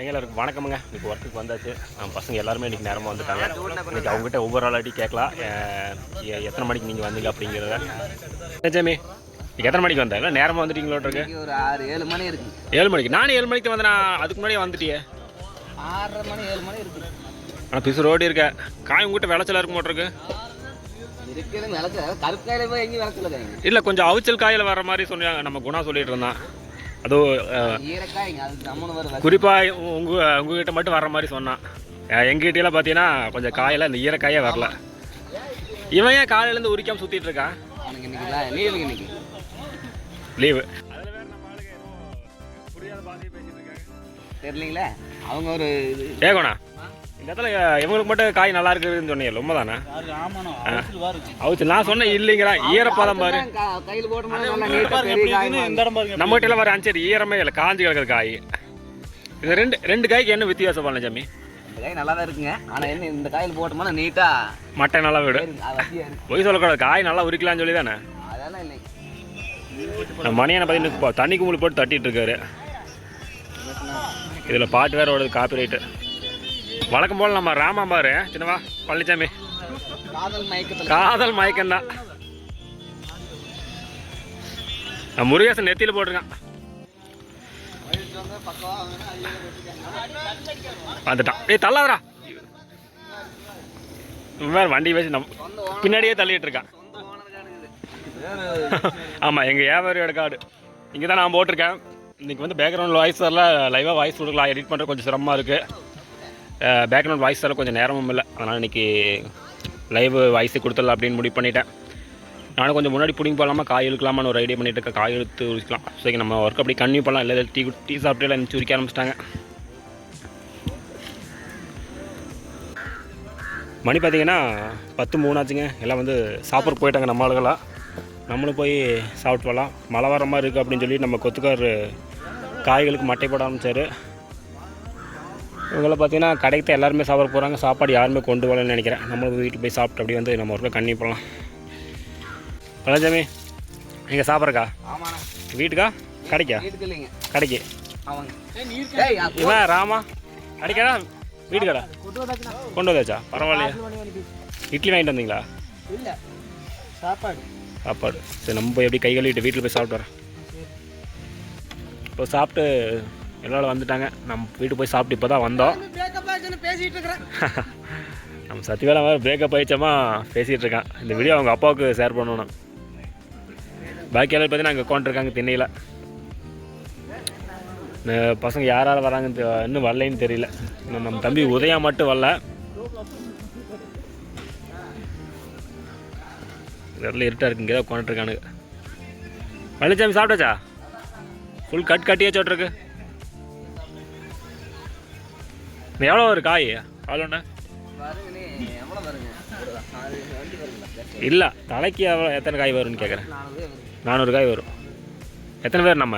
எல்லாருக்கும் வணக்கமுங்க. இன்றைக்கி ஒர்க்குக்கு வந்தாச்சு. பசங்க எல்லாருமே இன்றைக்கி நேரமாக வந்துட்டாங்க. இன்றைக்கி அவங்ககிட்ட ஒவ்வொரு ஆளாட்டி கேட்கலாம், எத்தனை மணிக்கு நீங்கள் வந்தீங்க அப்படிங்கிறத. ஜெமி, இன்றைக்கி எத்தனை மணிக்கு வந்தேன்? இல்லை நேரமாக வந்துட்டீங்களோட்ருக்கு. ஒரு 6-7 மணி இருக்கு. 7 மணிக்கு? நானும் 7 மணிக்கு வந்தேன். அதுக்கு முன்னாடியே வந்துட்டியே. 6:30 மணி 7 மணி இருக்கு. ஆனால் பிசு ரோடி இருக்க காய் உங்ககிட்ட விளைச்சலாக இருக்கும் போட்டிருக்கு. இருக்குது விளைச்சல். கருப்பு காயில் போய் எங்கேயும் விளைச்சல. இல்லை, கொஞ்சம் அவிச்சல் காயில் வர மாதிரி சொன்னாங்க. நம்ம குணா சொல்லிட்டு இருந்தான். அதோ குறிப்பாக உங்ககிட்ட மட்டும் வர்ற மாதிரி சொன்னான். எங்ககிட்டலாம் பார்த்தீங்கன்னா கொஞ்சம் காயெல்லாம் இந்த ஈரக்காயே வரல. இவன் ஏன் காலையிலேருந்து உரிக்காமல் சுற்றிட்டு இருக்கான்? லீவு தெரியலீங்களா? அவங்க ஒரு ஏகோண்ணா இந்த இடத்துல இவங்களுக்கு மட்டும் காய் நல்லா இருக்குதுன்னு சொன்னீங்க. ரொம்ப தானே அவுச்சு? நான் சொன்னேன் இல்லைங்கிறான். ஈரப்பதம் பாரு. நம்ம கிட்ட எல்லாம் வர அஞ்சரி ஈரமே இல்லை, காஞ்சி கிடக்குது காய். இது ரெண்டு காய்க்கு என்ன வித்தியாசம் பண்ணல ஜாமி? இந்த காய் நல்லா தான் இருக்குங்க. ஆனால் என்ன இந்த காயில் போட்டோம்னா நீட்டாக மட்டை நல்லா விடு. பொய் சொல்லக்கூடாது. காய் நல்லா உரிக்கலாம்னு சொல்லி தானே. அதெல்லாம் இல்லை. மணியான பார்த்தீங்கன்னா தண்ணி கும்பல் போட்டு தட்டிட்டு இருக்காரு. இதில் பாட்டு வேறு ஓடுது, காப்பி ரைட்டு. வழக்கம் போல் நம்ம ராமா பாரு சின்னவா பழனிசாமி காதல் மயக்கம்தான். முருகேசன் நெத்தியில் போட்டிருக்கான். வந்துட்டான். தள்ளாதரா வேறு வண்டி வச்சு நம்ம பின்னாடியே தள்ளிட்டு இருக்கான். ஆமாம், எங்கள் வியாபாரியோட காடு இங்கே தான் நான் போட்டிருக்கேன். இன்றைக்கி வந்து பேக்ரவுண்ட் வாய்ஸ் வரல, லைவாக வாய்ஸ் கொடுக்கலாம். எடிட் பண்ணுறது கொஞ்சம் சிரமமாக இருக்குது. பேக்ரவுண்ட் வாய்ஸ் தர கொஞ்சம் நேரமும் இல்லை. அதனால் இன்றைக்கி லைவ் வாய்ஸை கொடுத்துடலாம் அப்படின்னு முடிவு பண்ணிட்டேன். நானும் கொஞ்சம் முன்னாடி பிடிங்க போகலாமா, காய் இழுக்கலாமான்னு ஒரு ஐடியா பண்ணிட்டு இருக்கேன். காய் இழுத்து உரிக்கலாம். சரி, நம்ம ஒர்க் அப்படி கன்டினியூ பண்ணலாம். இல்லை டீ சாப்பிட்டு எல்லாம் உரிக்க ஆரம்பிச்சிட்டாங்க. மணி பார்த்திங்கன்னா 10:03 ஆச்சுங்க. எல்லாம் வந்து சாப்பிட போயிட்டாங்க நம்ம ஆளுகளாக. நம்மளும் போய் சாப்பிட்டு போகலாம். மழை வர மாதிரி இருக்குது அப்படின்னு சொல்லி நம்ம கொத்துக்கார் காய்களுக்கு மட்டை போட ஆரம்பித்தார். இவங்களை பார்த்தீங்கன்னா கடைக்கு தான் எல்லாருமே சாப்பிட போகிறாங்க. சாப்பாடு யாருமே கொண்டு வரலன்னு நினைக்கிறேன். நம்மளும் வீட்டுக்கு போய் சாப்பிட்டு அப்படி வந்து நம்ம ஒர்க்கை கன்டினியூ பண்ணலாம். பழனிசாமி, நீங்கள் சாப்பிட்றக்கா? வீட்டுக்கா கடைக்கா? கடைக்கு. இவன் ராமா கடைக்கடா வீட்டுக்கடா கொண்டு வந்தாச்சா? பரவாயில்லையா? இட்லி வாங்கிட்டு வந்தீங்களா? சாப்பாடு சரி, நம்ம போய் எப்படி கை கழுவிட்டு வீட்டில் போய் சாப்பிட்டு வரேன். இப்போ சாப்பிட்டு எல்லாரும் வந்துட்டாங்க. நம்ம வீட்டுக்கு போய் சாப்பிட்டு இப்போ தான் வந்தோம். நம்ம சத்தியவேலா வேறு பிரேக்கப் ஆகிடுச்சோமா பேசிகிட்டு இருக்கான். இந்த வீடியோ அவங்க அப்பாவுக்கு ஷேர் பண்ணணும். பாக்கி எல்லாரும் பார்த்தீங்கன்னா அங்கே உட்காந்துருக்காங்க திண்ணையில். இந்த பசங்க யார் யார் வராங்கன்னு இன்னும் வரலைன்னு தெரியல. இன்னும் நம்ம தம்பி உதயா மட்டும் வரல. இதெல்லாம் இருட்டாக இருக்கு. இங்கே தான் உட்காந்துருக்கானுங்க. பழனிசாமி சாப்பிட்டாச்சா? ஃபுல் கட்டியாச்சு விட்ருக்கு. எவ்வளோ ஒரு காய்? அவ்வளோண்ணா இல்லை, தலைக்கு எவ்வளோ எத்தனை காய் வரும்னு கேட்குறேன். 400 காய் வரும். எத்தனை பேர் நம்ம?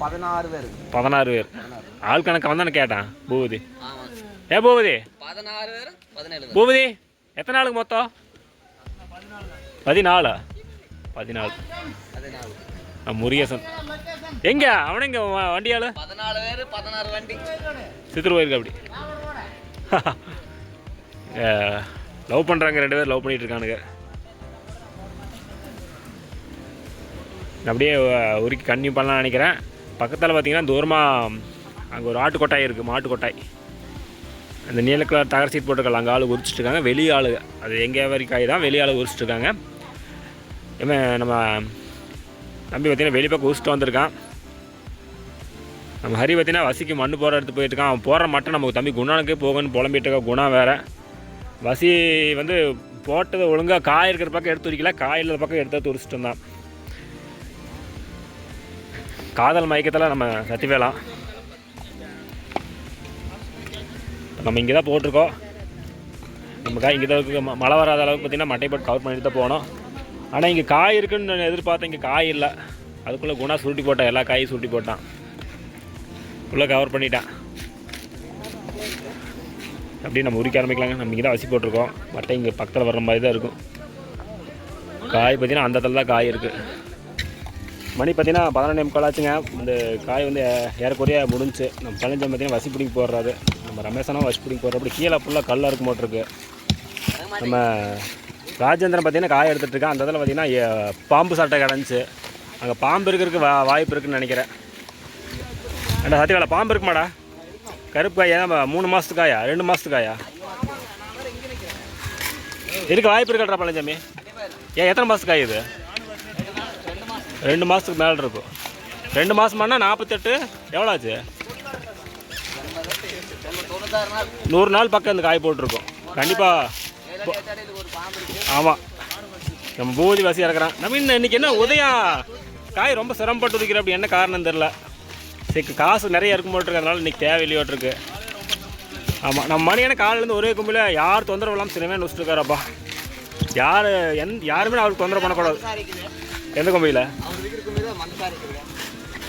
16 பேர். 16 பேர். ஆள் கணக்கு வந்தானே கேட்டான் பூபதி. பூபதி 16 பேர் 17. பூபதி எத்தனை ஆளுக்கு மொத்தம்? 14. முருகேசன் எங்க? அவனை இங்கே வண்டியால் 14 பேர் 16 வண்டி சித்திர போயிருக்கு. அப்படி லவ் பண்ணுறாங்க. 2 பேர் லவ் பண்ணிகிட்டு இருக்கானுங்க. அப்படியே உருக்கி கன்டினியூ பண்ணலாம்னு நினைக்கிறேன். பக்கத்தில் பார்த்திங்கன்னா தூரமாக அங்கே ஒரு ஆட்டு கொட்டாய் இருக்குது, மாட்டு கொட்டாய். அந்த நீல கலர் தகர சீட் போட்டுருக்காங்க. அங்கே ஆள் உரிச்சிட்ருக்காங்க. வெளியே ஆளுங்க, அது எங்கள் வரி காய் தான். வெளியே ஆள் உரிச்சிட்ருக்காங்க. இவன் நம்ம தம்பி பார்த்திங்கன்னா வெளியே பக்கம் உரிச்சிட்டு வந்திருக்கான். நம்ம ஹரி பார்த்திங்கன்னா வசிக்கு மண் போகிற எடுத்து போயிட்டுருக்கான். அவன் போகிற மட்டும் நமக்கு தம்பி குணானுக்கே போகணும்னு புலம்பிட்டு இருக்கா. குணா வேறு வசி வந்து போட்டது ஒழுங்காக காய் இருக்கிற பக்கம் எடுத்து உரிக்கல, காய் இல்லாத பக்கம் எடுத்து உரிச்சிட்டு வந்தான். காதல் மயக்கத்தில் நம்ம சத்திவேலாம் நம்ம இங்கே தான் போட்டிருக்கோம். நம்ம காய் இங்கே தான் இருக்குது. மழை வராத அளவுக்கு பார்த்திங்கன்னா மட்டை போட்டு கவர் பண்ணிட்டு தான் போனோம். ஆனால் இங்கே காய் இருக்குன்னு நான் எதிர்பார்த்தேன். இங்கே காய் இல்லை. அதுக்குள்ளே குணா சுருட்டி போட்டான். எல்லா காயும் சுருட்டி போட்டான். உள்ளே கவர் பண்ணிட்டான். அப்படி நம்ம உரிக்க ஆரம்பிக்கலாங்க. நம்ம இங்கே தான் வசி போட்டிருக்கோம். மட்டை இங்கே பக்கத்தில் வர்ற மாதிரி தான் இருக்கும். காய் பார்த்திங்கன்னா அந்த இடத்துல தான் காய் இருக்குது. மணி பார்த்தீங்கன்னா 11:45 ஆச்சுங்க. இந்த காய் வந்து ஏறக்குறைய முடிஞ்சு. நம்ம பழனிச்சாமி பார்த்தீங்கன்னா வசி பிடிக்க போடுறாரு. நம்ம ரமேஷனா வசி பிடிக்க போடுறப்படி கீழே ஃபுல்லாக கல்லாக இருக்க மாட்டிருக்கு. நம்ம ராஜேந்திரன் பார்த்தீங்கன்னா காய் எடுத்துகிட்டு இருக்கேன். அந்த இதில் பார்த்தீங்கன்னா பாம்பு சாட்டை கிடந்துச்சு. அங்கே பாம்பு இருக்கிறதுக்கு வாய்ப்பு இருக்குதுன்னு நினைக்கிறேன். ஏண்டா சத்தியவேலை பாம்பு இருக்குமாடா? கருப்பு காய் ஏன் 3 மாதத்துக்கு காயா 2 மாதத்துக்கு காயா இருக்க வாய்ப்பு இருக்கா பழனிசாமி? ஏன் எத்தனை மாதத்துக்கு காய் இது? 2 மாதத்துக்கு மேலே இருக்கும். 2 மாதமானா 48 எவ்வளோ ஆச்சு? 100 நாள் பக்கம் இந்த காய் போட்டிருக்கோம் கண்டிப்பாக. ஆமாம், நம்ம பூதி வசி இறக்குறான். நம்ம இன்னைக்கு என்ன உதயம் காய் ரொம்ப சிரமப்பட்டு இருக்கிற அப்படி என்ன காரணம் தெரில. சரி காசு நிறைய இருக்கும் போட்டுருக்கறதுனால இன்றைக்கி தேவையில்லையோட்டிருக்கு. ஆமாம், நம்ம மணியான காலையிலேருந்து ஒரே கும்பில் யார் தொந்தரவு இல்லாமல் சினிமே நுச்சிட்டுருக்காரப்பா. யாருமே அவருக்கு தொந்தரவு பண்ணக்கூடாது. எந்த கும்பியில்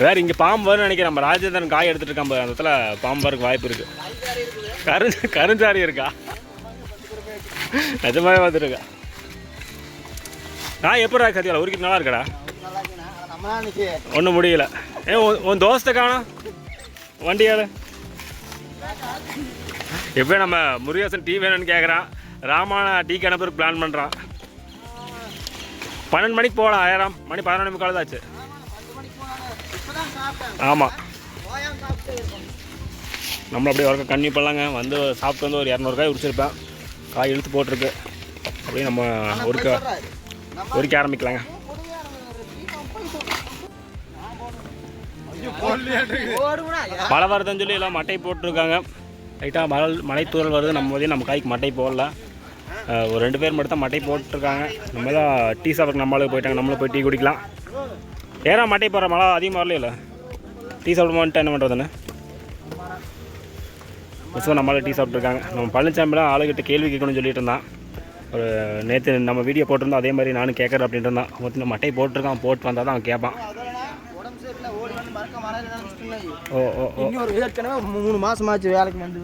வேறு இங்கே பாம்பு வரும்னு நினைக்கிறேன். நம்ம ராஜேந்திரன் காய் எடுத்துகிட்டு இருக்கான். அந்த இடத்துல பாம்பு வரக்கு வாய்ப்பு இருக்குது. கருஞ்சாரி இருக்கா? நிஜமாவே வந்துருக்கா காய்? எப்படி சத்தியால உரிக்கிட்டு நல்லா இருக்கடா? ஒன்றும் முடியல. உன் தோஸ்தை காணோம் வண்டியால். எப்போ நம்ம முருகேசன் டீ வேணும்னு கேட்குறான். ராமானா டீ கிணப்புக்கு பிளான் பண்ணுறான். 12 மணிக்கு போகலாம். 1000 மணி 11:45 தான் ஆச்சு. ஆமாம், நம்மள அப்படியே ஒர்க்க கண்ணி பண்ணலாங்க. வந்து சாப்பிட்டு வந்து ஒரு 200 காய் உரிச்சிருப்பேன். காய் இழுத்து போட்டிருக்கு. அப்படியே நம்ம உரிக்க ஆரம்பிக்கலாங்க. மழை வருதுன்னு சொல்லி எல்லாம் மட்டை போட்டிருக்காங்க. லைட்டாக மலைத்தூரல் வருது. நம்ம காய்க்கு மட்டை போடல. ஒரு 2 பேர் மட்டும் தான் மட்டை போட்டிருக்காங்க. நம்ம தான் டீ சாப்பிட்றதுக்கு நம்மளுக்கு போயிட்டாங்க. நம்மளும் போய் டீ குடிக்கலாம். ஏன்னா மட்டை போடுற மழை அதிகமாக வரல. டீ சாப்பிடுமான்ட்டு என்ன பண்ணுறதுன்னு ஸோ நம்மளால் டீ சாப்பிட்ருக்காங்க. நம்ம பழனிசாமிலாம் ஆளுகிட்ட கேள்வி கேட்கணும்னு சொல்லிட்டு இருந்தான். ஒரு நேற்று நம்ம வீடியோ போட்டிருந்தோம். அதே மாதிரி நானும் கேட்குறேன் அப்படின்ட்டு இருந்தான். மொத்தம் மட்டை போட்டிருக்கான். போட்டு வந்தால் தான் அவன் கேட்பான். ஏற்கனவே 3 மாதமாச்சு வேலைக்கு வந்து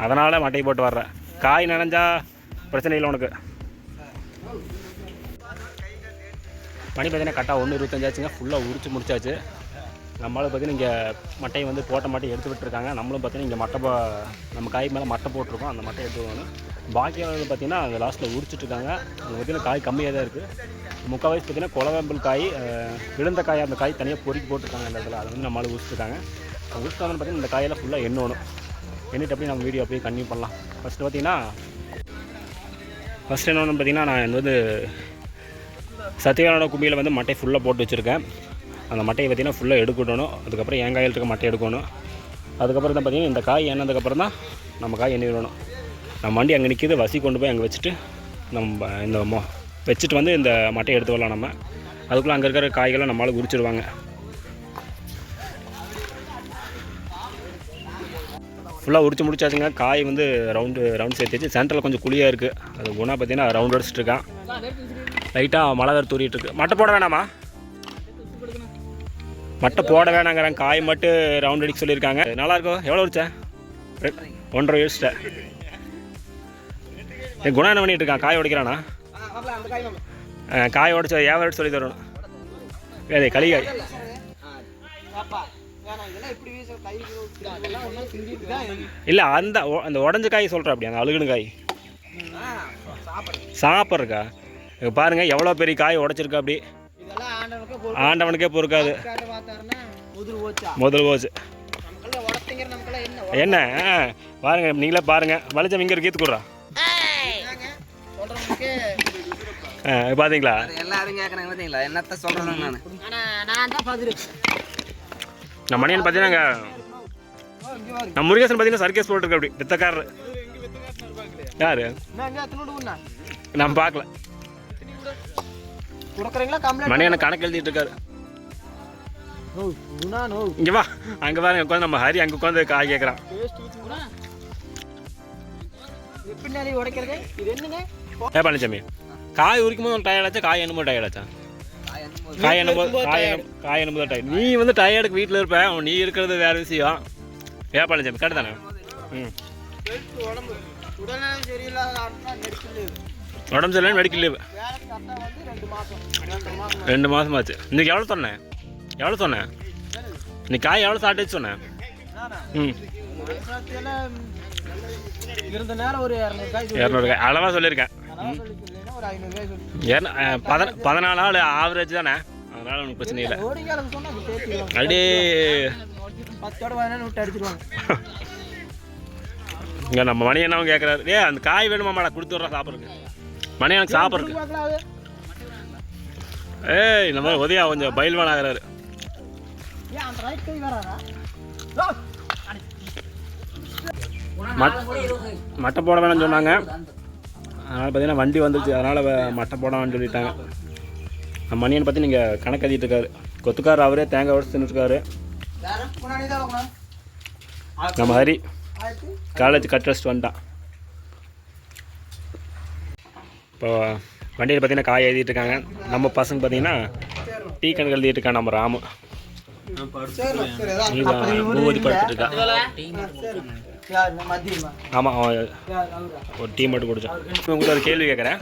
அதனால் மட்டை போட்டு வர்றேன். காய் நனைஞ்சா பிரச்சனை இல்லை உனக்கு. மணி பார்த்தீங்கன்னா கரெக்டாக 1:25 ஆச்சுங்க. ஃபுல்லாக உரிச்சு முடிச்சாச்சு. நம்மளும் பார்த்தீங்கன்னா இங்கே மட்டையை வந்து போட்ட மட்டை எடுத்து விட்டுருக்காங்க. நம்மளும் பார்த்தீங்கன்னா இங்கே நம்ம காய் மேலே மட்டை போட்டிருக்கோம். அந்த மட்டை எடுத்துக்கணும். பாக்கியானது பார்த்தீங்கன்னா அந்த லாஸ்ட்டில் உரிச்சிட்ருக்காங்க. அது பார்த்தீங்கன்னா காய் கம்மியாக தான் இருக்குது. முக்கால்வாசி பார்த்தீங்கன்னா குலவேம்பல் காய் விழுந்த காய், அந்த காய் தனியாக பொறுக்கி போட்டிருக்காங்க. அந்த இடத்துல அதை வந்து நம்மளால் உரிச்சிருக்காங்க. உரிச்சிட்டு வந்து பார்த்தீங்கன்னா இந்த காயெல்லாம் ஃபுல்லாக எண்ணணும். எண்ணிட்டு அப்படியே நம்ம வீடியோ அப்படியே கன்டினியூ பண்ணலாம். ஃபஸ்ட்டு என்ன ஒன்று பார்த்தீங்கன்னா நான் வந்து சத்தியவானோட கும்பியில் வந்து மட்டை ஃபுல்லாக போட்டு வச்சுருக்கேன். அந்த மட்டையை பார்த்திங்கன்னா ஃபுல்லாக எடுக்கணும். அதுக்கப்புறம் என் காயில் இருக்க மட்டை எடுக்கணும். அதுக்கப்புறம் தான் பார்த்திங்கன்னா இந்த காய் எண்ணதுக்கப்புறம் தான் நம்ம காய் எண்ணி விடணும். நம்ம வண்டி அங்கே நிற்கிது. வசி கொண்டு போய் அங்கே வச்சுட்டு நம்ம இந்த வச்சுட்டு வந்து இந்த மட்டையை எடுத்து வரலாம். நம்ம அதுக்குள்ளே அங்கே இருக்கிற காய்களை நம்மளால் உரிச்சிடுவாங்க. ஃபுல்லாக உரிச்சு முடிச்சாச்சுங்க. காய் வந்து ரவுண்ட் சேர்த்துச்சு. சென்டரில் கொஞ்சம் குழியாக இருக்குது. அது குணா பார்த்திங்கன்னா ரவுண்ட் அடிச்சிட்ருக்கான். லைட்டாக மழை வேறு தூரிட்டுருக்கு. மட்டை போட வேணாமா? மட்டை போட வேணாங்கிறாங்க. காய் மட்டும் ரவுண்ட் அடிக்க சொல்லியிருக்காங்க. நல்லாயிருக்கும். எவ்வளோ உரிச்சேன்? 1.5 வச்சுட்டேன். குணா என்ன பண்ணிகிட்டு இருக்கான்? காய் உடைக்கிறானா? காய் உடைச்ச வியாபாரம் சொல்லி தரணும். அதே களிகாய் இல்லை, அந்த உடஞ்ச காய் சொல்கிறேன். அப்படி அந்த அழுகுன காய் சாப்பிட்றக்கா பாருங்கள் எவ்வளோ பெரிய காய் உடைச்சிருக்கா. அப்படி ஆண்டவனுக்கே பொறுக்காது. முதல் போச்சு என்ன பாருங்க. நீங்களே பாருங்கள். வலிச்சம் இங்கே இருக்கு. கொடுறா பார்த்தீங்களா? எல்லாரும் கேட்குறாங்க பார்த்தீங்களா? என்னத்த சொல்கிறேன் நம்ம மணியன் பார்த்தீங்கன்னா நம்ம முருகேசன் பார்த்தீங்கன்னா சர்க்கேஸ் போட்டுருக்கு. அப்படி வித்தக்காரர் யாரு நம்ம பார்க்கல. மணியனை கணக்கு எழுதிட்டு இருக்காரு. இங்கே வா. அங்கே பாருங்க உட்காந்து நம்ம ஹரி அங்கே உட்காந்து காய் கேட்குறான். பழனிசாமி காய் உரிக்கும் போது டயர்டாச்சா? காய் எண்ணும் போது டயர்டாச்சா? காய் எண்ணும் போது டயர்ட். நீ வந்து டயர்டுக்கு வீட்டில் இருப்ப. நீ இருக்கிறது வேறு விஷயம். பழனிசாமி கரெக்டு தானே? உடம்பு சரியில்லை மெடிக்கல் லீவு 2 மாதமாச்சு. இன்றைக்கி எவ்வளோ சொன்னேன்? எவ்வளோ சொன்னேன் நீ காய் எவ்வளோ சாப்பிட்டு சொன்னேன்? ம் இருந்த நேரம் ஒரு 200 காய் அளவாக சொல்லியிருக்கேன். ஒரு 500 14 ஆள் ஆவரேஜ் தானே, அதனால் ஒன்றும் பிரச்சனை இல்லை. அப்படியே 10 விட்டு அடிச்சிருவாங்க. இங்கே நம்ம மணி என்ன கேட்குறாரு, அந்த காய் வேணுமாடா கொடுத்து விட்றா சாப்பிட்றதுக்கு. மணி எனக்கு சாப்பிட்றதுக்கு இந்த மாதிரி உதயா கொஞ்சம் பயில்வான் ஆகிறாரு. மட்டை போட வேணும்னு சொன்னாங்க, அதனால் பார்த்தீங்கன்னா வண்டி வந்துருச்சு, அதனால் மட்டை போட வேணும்னு சொல்லிட்டாங்க. மணியனை பற்றி நீங்கள் கணக்கு எழுதிட்டு இருக்காரு. கொத்துக்காரர் அவரே தேங்காய் உடச்சு தின்னுருக்காரு. நம்ம ஹரி காலேஜ் கட் அடிச்சுட்டு வந்துட்டான். இப்போ வண்டியில் பார்த்தீங்கன்னா காய் எழுதிட்டு இருக்காங்க. நம்ம பசங்க பார்த்தீங்கன்னா டீ கணக்கு எழுதிட்டு இருக்கான். நம்ம ராமு பூவதி படுத்துட்டு இருக்கான். ஆமாம், ஒரு டீ மட்டும் குடிச்சான். உங்கள்கிட்ட ஒரு கேள்வி கேட்குறேன்,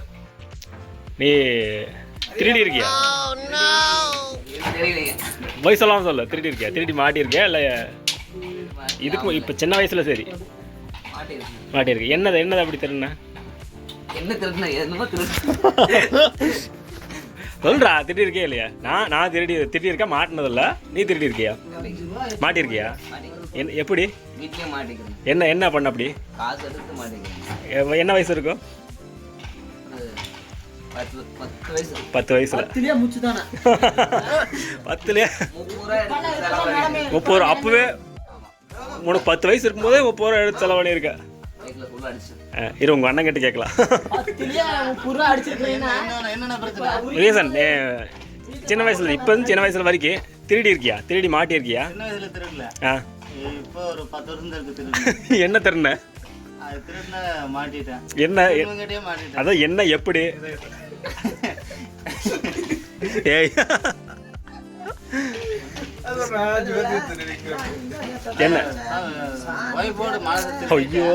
நீ திருடி இருக்கியா? வயசெல்லாம் சொல்ல, திருடி இருக்கியா? திருடி மாட்டியிருக்கியா இல்லை இதுக்கு இப்போ சின்ன வயசுல? சரி மாட்டியிருக்கு. என்னது அப்படி திருடுன? என்ன திருடுன? என்னமோ திருடு சொல்றா. திருடி இருக்கே இல்லையா? நான் திருடி இருக்கா? மாட்டினதில்ல. நீ திருடி இருக்கியா? மாட்டியிருக்கியா? எப்படி? வீட்லயே மாட்டிக்கிறேன். என்ன பண்ண அப்படி? காசு எடுத்து மாட்டிக்கிறேன். என்ன வயசு இருக்கும்? 10 வயசுல. 10லயே 30 ரூபா. அப்பவே உனக்கு 10 வயசு இருக்கும்போதே 30 ரூபா எடுத்து செலவு பண்ணியிருக்க. இரு உங்க அண்ணன் கிட்ட கேட்கலாம். ரீசன் சின்ன வயசுல, இப்போ வந்து சின்ன வயசுல வரைக்கும் திருடி இருக்கியா? திருடி மாட்டியிருக்கியா? என்ன திருடின? என்ன அதான் என்ன எப்படி? ஏய் என்ன? ஐயோ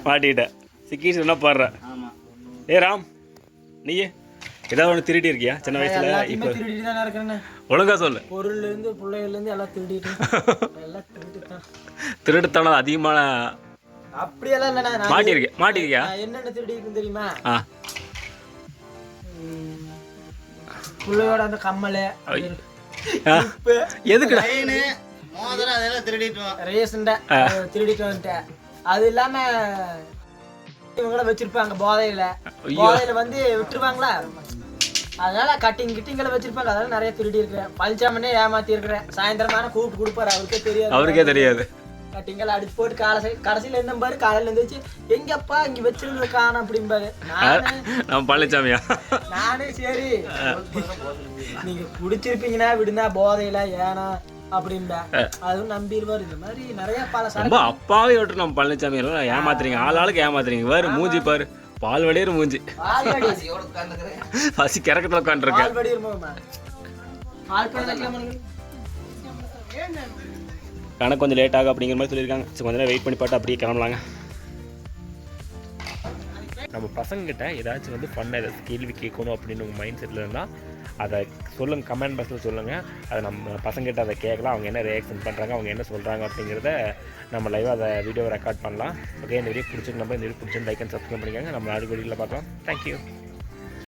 மாட்டிட்ட. சிக்கிட்டு என்ன பாடுற? ராம், நீயே ஏதாவது ஒன்று திருடி இருக்கியா சின்ன வயசுல? இப்போ ஒழுங்கா சொல்லு. பொருள்ல இருந்து பிள்ளைகள்ல இருந்து எல்லாம் திருடிட்டு திருடுத்தனம் அதிகமான. அப்படியெல்லாம் இல்லைண்ணா. மாட்டிருக்கியா? என்னென்ன திருடி இருக்குன்னு தெரியுமா? பிள்ளையோட அந்த கம்மல், எதுக்கு திருடிட்டு வந்துட்டேன். அது இல்லாம இவங்கள வச்சிருப்பாங்க போதையில வந்து விட்டுருவாங்களா, அதனால கிட்டிங்களை வச்சிருப்பாங்க. அதனால நிறைய திருடி இருக்கிறேன். பழனிசாமனே ஏமாத்தி இருக்கிறேன். சாயந்தரமான கூப்பிட்டு கொடுப்பாரு, அவருக்கே தெரியாது. கட்டிங்களை அடிச்சு போட்டு கடைசியில என்ன பாரு, காலையில இருந்துச்சு எங்கப்பா இங்க வச்சிருந்தது காணும் அப்படிம்பாரு. பழனிசாமியா? நானே சரி நீங்க குடிச்சிருப்பீங்கன்னா விடுனா போதையில ஏனா அப்படின்பா, அதுவும் நம்பிடுவார். இந்த மாதிரி நிறைய பல அப்பாவே விட்டு நம்ம பழனிசாமி ஏமாத்துறீங்க, ஆளாளுக்கு ஏமாத்துறீங்க. வேறு மூஞ்சி பாரு, பால் வடிகிற மூஞ்சி. பசி கிறக்கத்துல உட்காந்துருக்கேன். கணக்கு கொஞ்சம் லேட் ஆகும் அப்படிங்கிற மாதிரி சொல்லியிருக்காங்க. ஸோ கொஞ்சம் நேரம் வெயிட் பண்ணி பார்த்து அப்படியே கிளம்பலாங்க. நம்ம பசங்கிட்ட ஏதாச்சும் வந்து ஃபன்னாக ஏதாச்சும் கேள்வி கேட்கணும் அப்படின்னு உங்கள் மைண்ட் செட்டில் இருந்தால் அதை சொல்லுங்கள், கமெண்ட் பாக்ஸில் சொல்லுங்கள். அதை நம்ம பசங்கிட்ட அதை கேட்கலாம். அவங்க என்ன ரியாக்ஷன் பண்ணுறாங்க, அவங்க என்ன சொல்கிறாங்க அப்படிங்கிறத நம்ம லைவாக அதை வீடியோவை ரெக்கார்ட் பண்ணலாம். ஓகே, இந்த வீடியோ பிடிச்சிருக்கு. நம்ம இந்த வீடியோ பிடிச்சிருந்து லைக் அண்ட் சப்ஸ்கிரைப் பண்ணிக்கோங்க. நம்ம அடுத்த வீடியோவில் பார்க்கலாம். தேங்க்யூ.